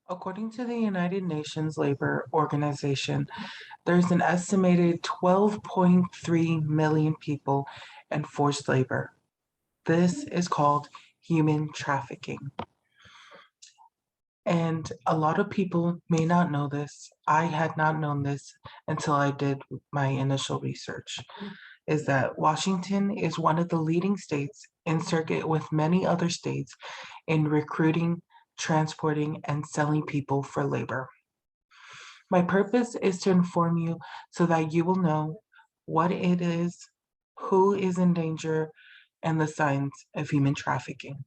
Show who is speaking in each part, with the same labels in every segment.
Speaker 1: According to the United Nations Labor Organization, there's an estimated 12.3 million people in forced labor. This is called human trafficking. And a lot of people may not know this. I had not known this until I did my initial research, is that Washington is one of the leading states in circuit with many other states in recruiting, transporting, and selling people for labor. My purpose is to inform you so that you will know what it is, who is in danger, and the signs of human trafficking.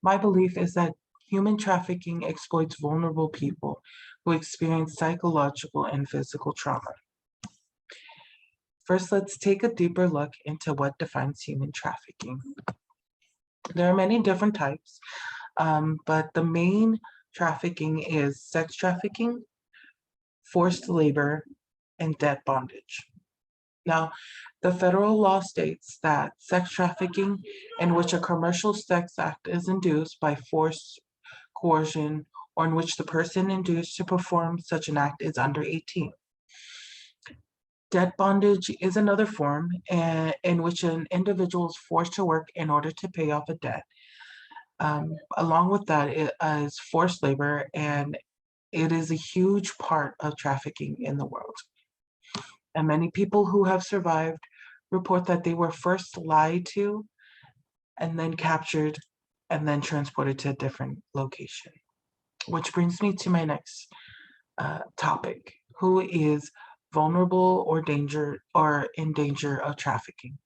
Speaker 1: My belief is that human trafficking exploits vulnerable people who experience psychological and physical trauma. First, let's take a deeper look into what defines human trafficking. There are many different types, but the main trafficking is sex trafficking, forced labor, and debt bondage. Now, the federal law states that sex trafficking, in which a commercial sex act is induced by force, coercion, or in which the person induced to perform such an act is under 18. Debt bondage is another form in which an individual is forced to work in order to pay off a debt. Along with that is forced labor, and it is a huge part of trafficking in the world. And many people who have survived report that they were first lied to and then captured and then transported to a different location. Which brings me to my next topic. Who is vulnerable or in danger of trafficking?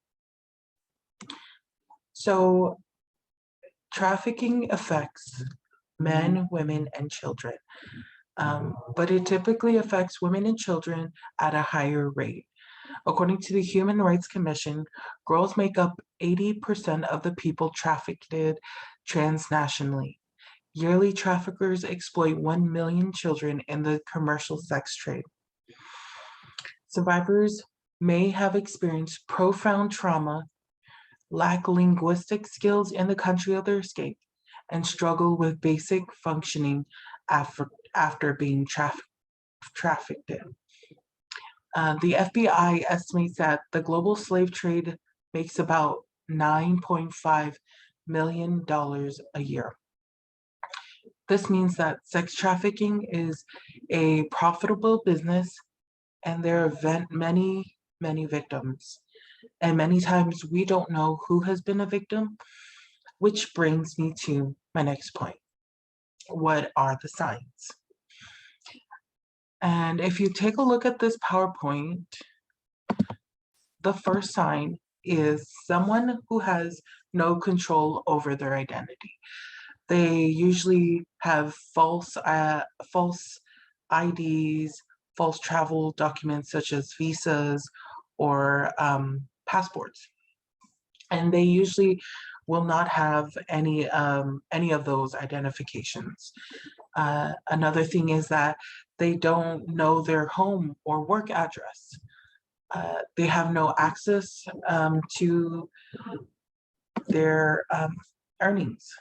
Speaker 1: So trafficking affects men, women, and children. But it typically affects women and children at a higher rate. According to the Human Rights Commission, girls make up 80% of the people trafficked transnationally. Yearly traffickers exploit 1 million children in the commercial sex trade. Survivors may have experienced profound trauma, lack linguistic skills in the country of their escape, and struggle with basic functioning after being trafficked in. The FBI estimates that the global slave trade makes about $9.5 million a year. This means that sex trafficking is a profitable business, and there are many, many victims. And many times we don't know who has been a victim, which brings me to my next point. What are the signs? And if you take a look at this PowerPoint, the first sign is someone who has no control over their identity. They usually have false IDs, false travel documents such as visas or passports, and they usually will not have any of those identifications. Another thing is that they don't know their home or work address. They have no access to their earnings,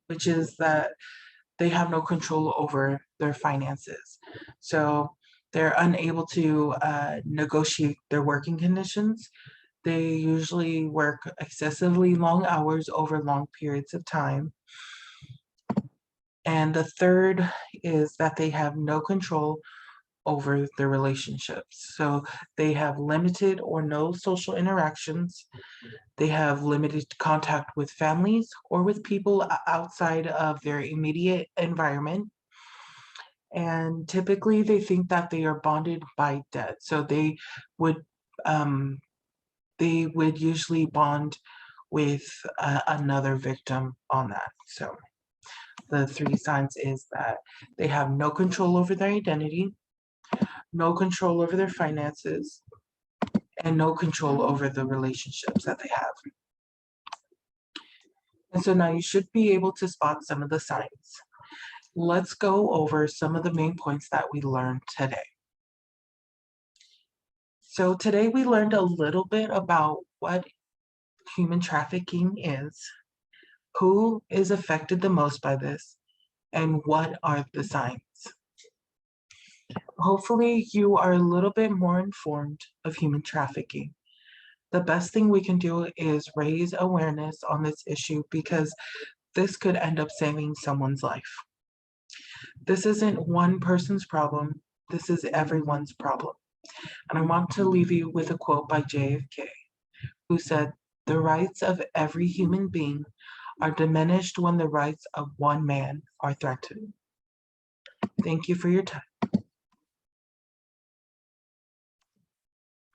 Speaker 1: which is that they have no control over their finances. So they're unable to negotiate their working conditions. They usually work excessively long hours over long periods of time. And the third is that they have no control over their relationships. So they have limited or no social interactions. They have limited contact with families or with people outside of their immediate environment. And typically they think that they are bonded by debt. So they would usually bond with another victim on that. So the three signs is that they have no control over their identity, no control over their finances, and no control over the relationships that they have. And so now you should be able to spot some of the signs. Let's go over some of the main points that we learned today. So today we learned a little bit about what human trafficking is, who is affected the most by this, and what are the signs? Hopefully, you are a little bit more informed of human trafficking. The best thing we can do is raise awareness on this issue because this could end up saving someone's life. This isn't one person's problem, this is everyone's problem. And I want to leave you with a quote by JFK, who said, "The rights of every human being are diminished when the rights of one man are threatened." Thank you for your time.